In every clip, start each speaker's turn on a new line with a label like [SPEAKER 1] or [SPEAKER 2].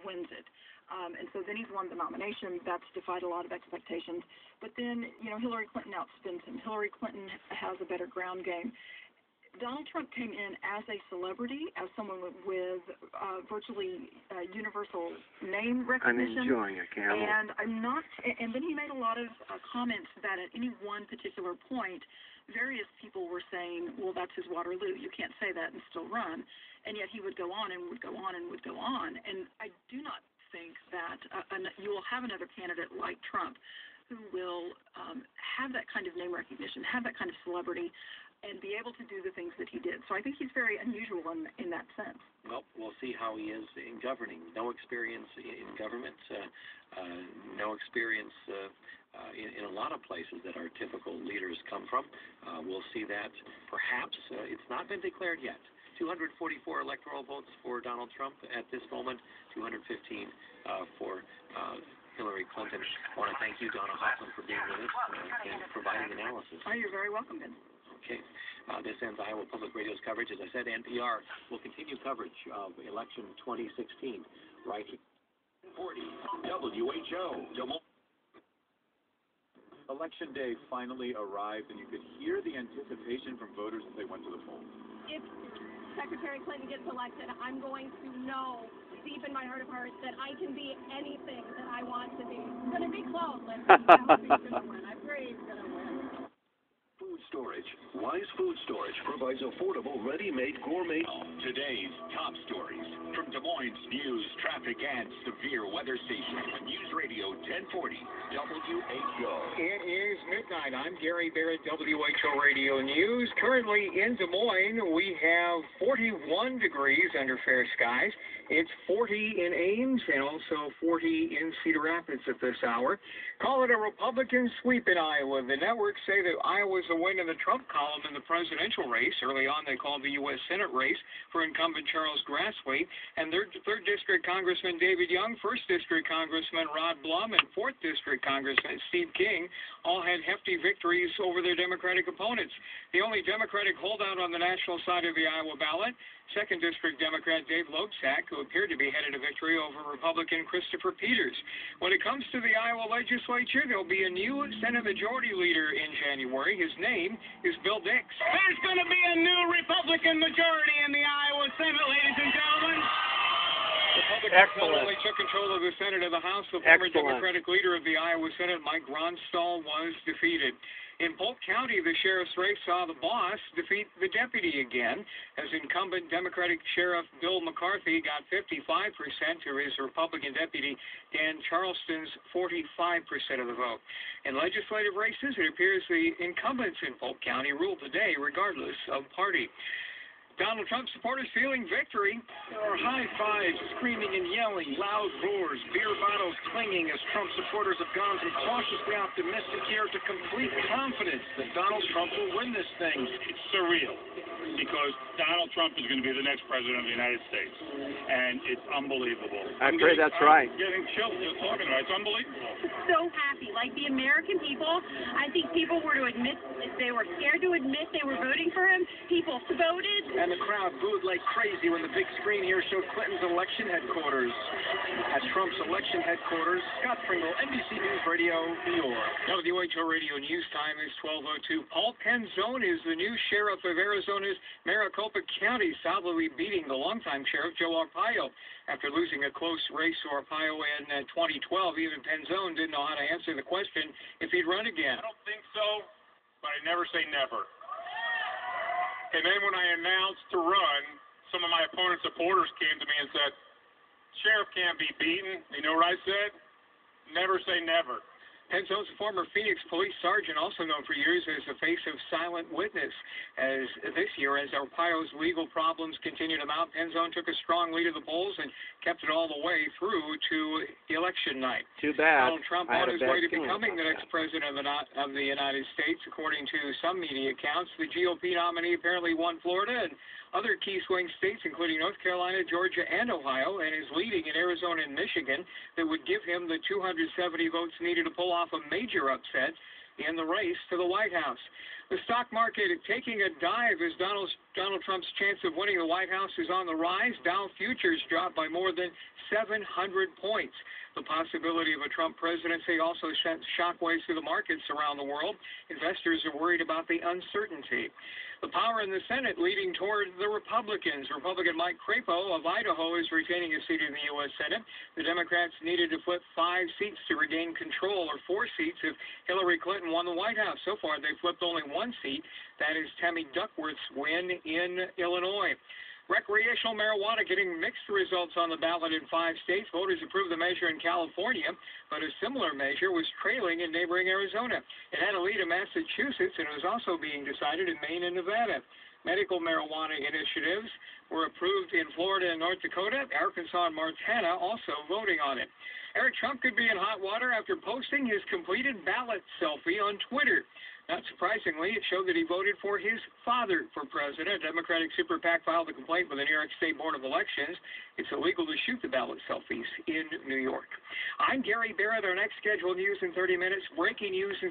[SPEAKER 1] wins it. And so then he's won the nomination. That's defied a lot of expectations. But then, Hillary Clinton outspins him. Hillary Clinton has a better ground game. Donald Trump came in as a celebrity, as someone with virtually universal name recognition.
[SPEAKER 2] I'm enjoying it, Camel.
[SPEAKER 1] And and then he made a lot of comments that at any one particular point, various people were saying, well, that's his Waterloo. You can't say that and still run. And yet he would go on and would go on and would go on. And I do not think that you will have another candidate like Trump who will have that kind of name recognition, have that kind of celebrity, and be able to do the things that he did. So I think he's very unusual in that sense.
[SPEAKER 3] Well, we'll see how he is in governing. No experience in government, no experience in a lot of places that our typical leaders come from. We'll see that perhaps. It's not been declared yet. 244 electoral votes for Donald Trump at this moment, 215 for Hillary Clinton. I want to thank you, Donna Hoffman, for being with us and providing analysis.
[SPEAKER 1] Oh, you're very welcome, Ben.
[SPEAKER 3] Okay. This ends Iowa Public Radio's coverage. As I said, NPR will continue coverage of election 2016 right here.
[SPEAKER 4] 40 WHO. Election day finally arrived, and you could hear the anticipation from voters as they went to the polls.
[SPEAKER 5] If Secretary Clinton gets elected, I'm going to know deep in my heart of hearts that I can be anything that I want to be. It's going to be close. I hope he's going to win. I pray he's going to win.
[SPEAKER 6] Food storage. Wise Food Storage provides affordable, ready-made gourmet.
[SPEAKER 4] Today's top stories from Des Moines News, traffic, and severe weather station. News Radio 1040 WHO.
[SPEAKER 7] It is midnight. I'm Gary Barrett, WHO Radio News. Currently in Des Moines, we have 41 degrees under fair skies. It's 40 in Ames and also 40 in Cedar Rapids at this hour. Call it a Republican sweep in Iowa. The networks say that Iowa's a win in the Trump column in the presidential race. Early on, they called the U.S. Senate race for incumbent Charles Grassley, and their 3rd District Congressman David Young, 1st District Congressman Rod Blum, and 4th District Congressman Steve King all had hefty victories over their Democratic opponents. The only Democratic holdout on the national side of the Iowa ballot, 2nd District Democrat Dave Loebsack, who appeared to be headed to victory over Republican Christopher Peters. When it comes to the Iowa legislature, there'll be a new Senate Majority Leader in January. His name is Bill Dix.
[SPEAKER 8] There's going to be a new Republican majority in the Iowa Senate, ladies and gentlemen.
[SPEAKER 7] Republicans suddenly took control of the Senate and the House. The former Democratic leader of the Iowa Senate, Mike Gronstal, was defeated. In Polk County, the sheriff's race saw the boss defeat the deputy again, as incumbent Democratic Sheriff Bill McCarthy got 55% to his Republican deputy Dan Charleston's 45% of the vote. In legislative races, it appears the incumbents in Polk County rule today, regardless of party. Donald Trump supporters feeling victory.
[SPEAKER 9] There are high fives, screaming and yelling, loud roars, beer bottles clanging as Trump supporters have gone from cautiously optimistic here to complete confidence that Donald Trump will win this thing.
[SPEAKER 10] It's surreal because Donald Trump is going to be the next president of the United States, and it's unbelievable.
[SPEAKER 2] I pray that's right.
[SPEAKER 10] I'm getting chills just talking about it. It's unbelievable.
[SPEAKER 5] So happy. Like the American people, I think people were to admit, if they were scared to admit they were voting for him, people voted.
[SPEAKER 9] And the crowd booed like crazy when the big screen here showed Clinton's election headquarters. At Trump's election headquarters, Scott Pringle, NBC News Radio, New York.
[SPEAKER 7] WHO Radio News time is 12:02. Paul Penzone is the new sheriff of Arizona's Maricopa County, solidly beating the longtime sheriff Joe Arpaio. After losing a close race to Arpaio in 2012, even Penzone didn't know how to answer the question if he'd run again.
[SPEAKER 10] I don't think so, but I never say never. And then when I announced to run, some of my opponent's supporters came to me and said, Sheriff can't be beaten. You know what I said? Never say never.
[SPEAKER 7] Penzone's a former Phoenix police sergeant, also known for years as the face of Silent Witness. As this year, as Arpaio's legal problems continue to mount, Penzone took a strong lead at the polls and kept it all the way through to election night.
[SPEAKER 2] Too bad.
[SPEAKER 7] Donald Trump on his way to becoming the next president of the United States. According to some media accounts, the GOP nominee apparently won Florida and other key swing states, including North Carolina, Georgia, and Ohio, and is leading in Arizona and Michigan, that would give him the 270 votes needed to pull off a major upset in the race to the White House. The stock market taking a dive as Donald Donald Trump's chance of winning the White House is on the rise. Dow futures dropped by more than 700 points. The possibility of a Trump presidency also sent shockwaves through the markets around the world. Investors are worried about the uncertainty. The power in the Senate leading toward the Republicans. Republican Mike Crapo of Idaho is retaining a seat in the U.S. Senate. The Democrats needed to flip 5 seats to regain control, or 4 seats if Hillary Clinton won the White House. So far, they flipped only 1 seat. That is Tammy Duckworth's win in Illinois. Recreational marijuana getting mixed results on the ballot in 5 states. Voters approved the measure in California, but a similar measure was trailing in neighboring Arizona. It had a lead in Massachusetts, and it was also being decided in Maine and Nevada. Medical marijuana initiatives were approved in Florida and North Dakota. Arkansas and Montana also voting on it. Eric Trump could be in hot water after posting his completed ballot selfie on Twitter. Not surprisingly, it showed that he voted for his father for president. A Democratic super PAC filed a complaint with the New York State Board of Elections. It's illegal to shoot the ballot selfies in New York. I'm Gary Barrett. Our next scheduled news in 30 minutes. Breaking news in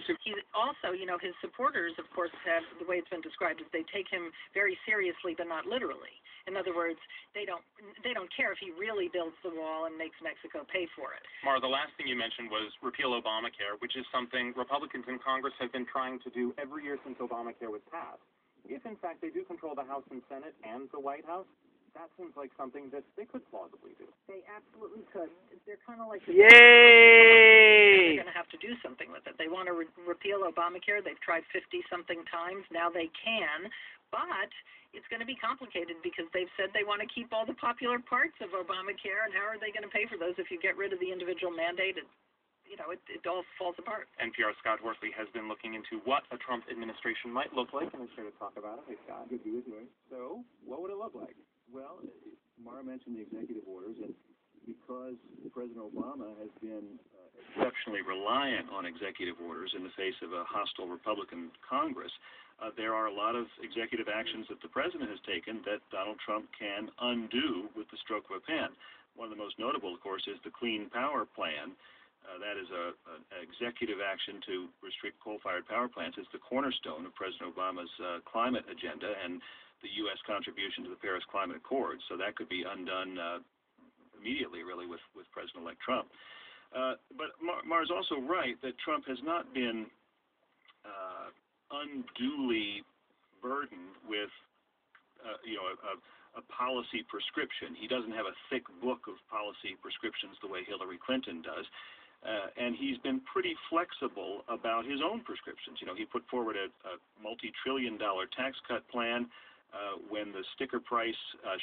[SPEAKER 1] Also, his supporters, of course, have, the way it's been described, is they take him very seriously, but not literally. In other words, they don't care if he really builds the wall and makes Mexico pay for it.
[SPEAKER 2] Mara, the last thing you mentioned was repeal Obamacare, which is something Republicans in Congress have been trying to do every year since Obamacare was passed. If, in fact, they do control the House and Senate and the White House, that seems like something that they could plausibly do.
[SPEAKER 1] They absolutely could. They're kind of like...
[SPEAKER 11] Yay!
[SPEAKER 1] They're going to have to do something with it. They want to repeal Obamacare. They've tried 50-something times. Now they can, but it's going to be complicated because they've said they want to keep all the popular parts of Obamacare, and how are they going to pay for those if you get rid of the individual mandate? It all falls apart.
[SPEAKER 2] NPR's Scott Horsley has been looking into what a Trump administration might look like, and is here to talk about it. Hey, Scott.
[SPEAKER 12] Good to be with you.
[SPEAKER 2] So, what would it look like?
[SPEAKER 12] Well, Mara mentioned the executive orders, and because President Obama has been exceptionally reliant on executive orders in the face of a hostile Republican Congress, there are a lot of executive actions that the president has taken that Donald Trump can undo with the stroke of a pen. One of the most notable, of course, is the Clean Power Plan. That is an executive action to restrict coal-fired power plants. It's the cornerstone of President Obama's climate agenda and the U.S. contribution to the Paris Climate Accord. So that could be undone immediately, really, with President-elect Trump. But Mara's also right that Trump has not been unduly burdened with, a policy prescription. He doesn't have a thick book of policy prescriptions the way Hillary Clinton does. And he's been pretty flexible about his own prescriptions. He put forward a multi-trillion-dollar tax cut plan. When the sticker price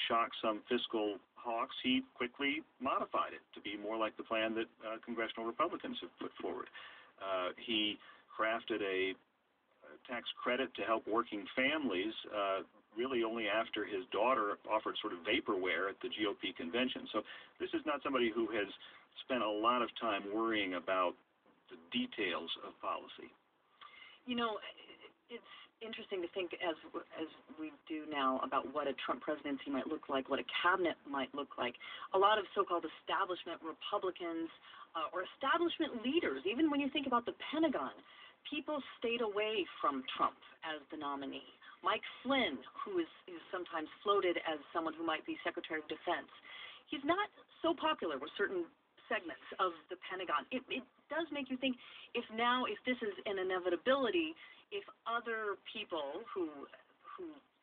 [SPEAKER 12] shocked some fiscal hawks, he quickly modified it to be more like the plan that congressional Republicans have put forward. He crafted a tax credit to help working families really only after his daughter offered sort of vaporware at the GOP convention. So this is not somebody who has spent a lot of time worrying about the details of policy.
[SPEAKER 1] It's interesting to think as we do now about what a Trump presidency might look like, what a cabinet might look like. A lot of so-called establishment Republicans or establishment leaders, even when you think about the Pentagon, people stayed away from Trump as the nominee. Mike Flynn, who is sometimes floated as someone who might be Secretary of Defense, he's not so popular with certain segments of the Pentagon. It does make you think if this is an inevitability, if other people who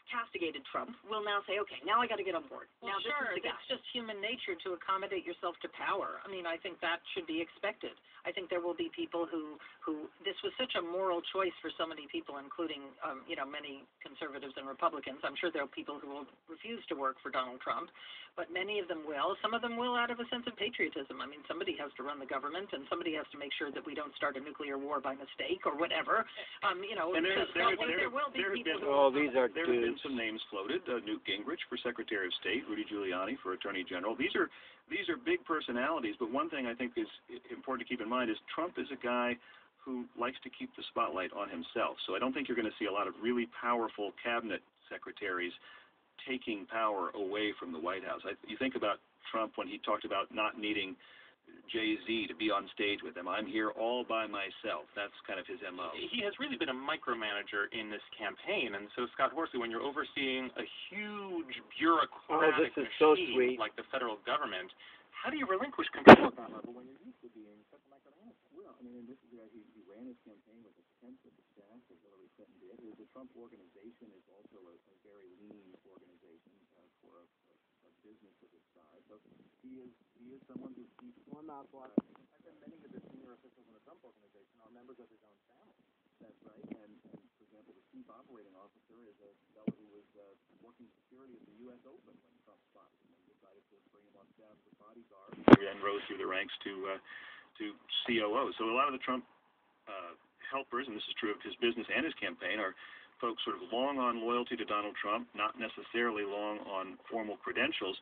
[SPEAKER 1] castigated Trump will now say, okay, now I got to get on board.
[SPEAKER 13] Well,
[SPEAKER 1] now
[SPEAKER 13] sure,
[SPEAKER 1] this is the guy.
[SPEAKER 13] it's just human nature to accommodate yourself to power. I mean, I think that should be expected. I think there will be people who this was such a moral choice for so many people, including, many conservatives and Republicans. I'm sure there are people who will refuse to work for Donald Trump, but many of them will. Some of them will out of a sense of patriotism. I mean, somebody has to run the government, and somebody has to make sure that we don't start a nuclear war by mistake or whatever.
[SPEAKER 12] And there will be people who...
[SPEAKER 11] these are
[SPEAKER 12] there have been some names floated. Newt Gingrich for Secretary of State, Rudy Giuliani for Attorney General. These are big personalities, but one thing I think is important to keep in mind is Trump is a guy who likes to keep the spotlight on himself. So I don't think you're going to see a lot of really powerful cabinet secretaries taking power away from the White House. You think about Trump when he talked about not needing Jay-Z to be on stage with them. I'm here all by myself. That's kind of his MO.
[SPEAKER 2] He has really been a micromanager in this campaign, and so Scott Horsley, when you're overseeing a huge bureaucratic machine like the federal government, how do you relinquish control at that level when you're used to being such a micromanager?
[SPEAKER 11] Well, I mean, this is he ran his campaign with a tenth of the staff that Hillary Clinton did. The Trump organization is also a very lean organization for a business of its size. So he is someone who keeps one mouthwash. And then many of the senior officials in the Trump organization are members of his own family. That's right. And for example, the chief operating officer is a fellow who was working security at the U.S. Open when Trump spotted him and decided to bring him on staff as a bodyguard.
[SPEAKER 12] And rose through the ranks to COO. So a lot of the Trump helpers, and this is true of his business and his campaign, are folks sort of long on loyalty to Donald Trump, not necessarily long on formal credentials.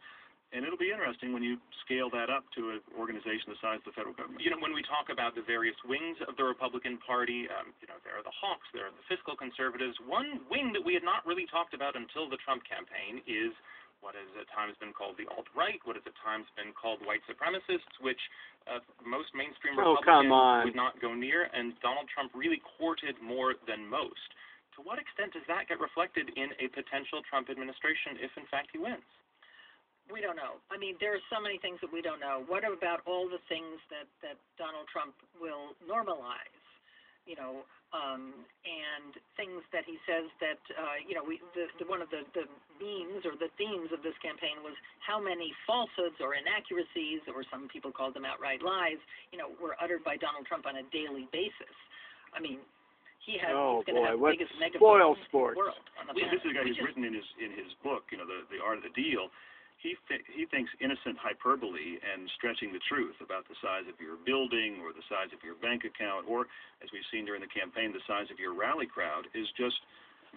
[SPEAKER 12] And it'll be interesting when you scale that up to an organization the size of the federal government.
[SPEAKER 2] You know, when we talk about the various wings of the Republican Party, there are the hawks, there are the fiscal conservatives. One wing that we had not really talked about until the Trump campaign is what has at times been called the alt-right, what has at times been called white supremacists, which most mainstream Republicans would not go near, and Donald Trump really courted more than most. To what extent does that get reflected in a potential Trump administration if, in fact, he wins?
[SPEAKER 13] We don't know. I mean, there are so many things that we don't know. What about all the things that Donald Trump will normalize, and things that he says that, one of the memes or the themes of this campaign was how many falsehoods or inaccuracies, or some people called them outright lies, were uttered by Donald Trump on a daily basis. I mean, he's going to have the biggest megaphone in the world.
[SPEAKER 12] This is a guy who's written in his book, The Art of the Deal. He thinks innocent hyperbole and stretching the truth about the size of your building or the size of your bank account or, as we've seen during the campaign, the size of your rally crowd is just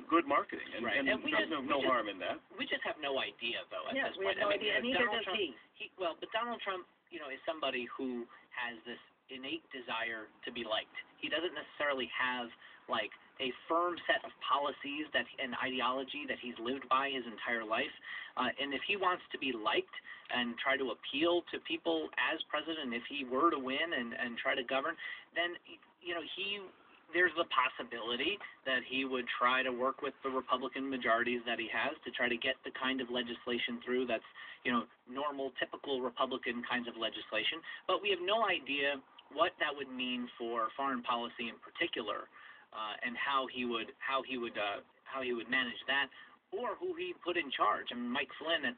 [SPEAKER 12] good marketing. And there's no harm in that.
[SPEAKER 3] We just have no idea, though, at this
[SPEAKER 13] point. We have no idea, and neither does he.
[SPEAKER 3] But Donald Trump, is somebody who has this innate desire to be liked. He doesn't necessarily have, a firm set of policies and ideology that he's lived by his entire life. And if he wants to be liked and try to appeal to people as president, if he were to win and try to govern, then, there's the possibility that he would try to work with the Republican majorities that he has to try to get the kind of legislation through that's, normal, typical Republican kinds of legislation. But we have no idea what that would mean for foreign policy in particular. And how he would manage that, or who he put in charge. I mean, Mike Flynn as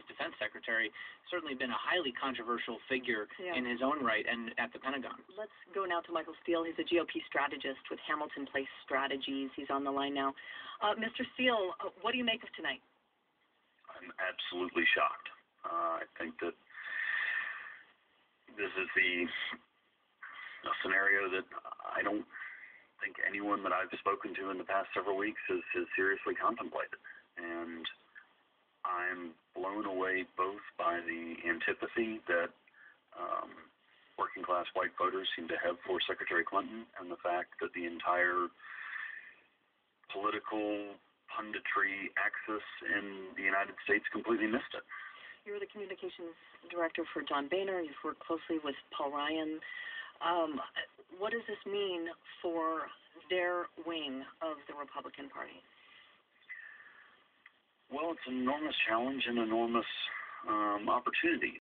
[SPEAKER 3] defense secretary, certainly been a highly controversial figure in his own right and at the Pentagon.
[SPEAKER 14] Let's go now to Michael Steele. He's a GOP strategist with Hamilton Place Strategies. He's on the line now. Mr. Steele, what do you make of tonight?
[SPEAKER 15] I'm absolutely shocked. I think that this is a scenario that I don't think anyone that I've spoken to in the past several weeks has seriously contemplated. And I'm blown away both by the antipathy that working class white voters seem to have for Secretary Clinton and the fact that the entire political punditry axis in the United States completely missed it.
[SPEAKER 14] You're the communications director for John Boehner. You've worked closely with Paul Ryan. What does this mean for their wing of the Republican Party?
[SPEAKER 15] Well, it's an enormous challenge and enormous opportunity.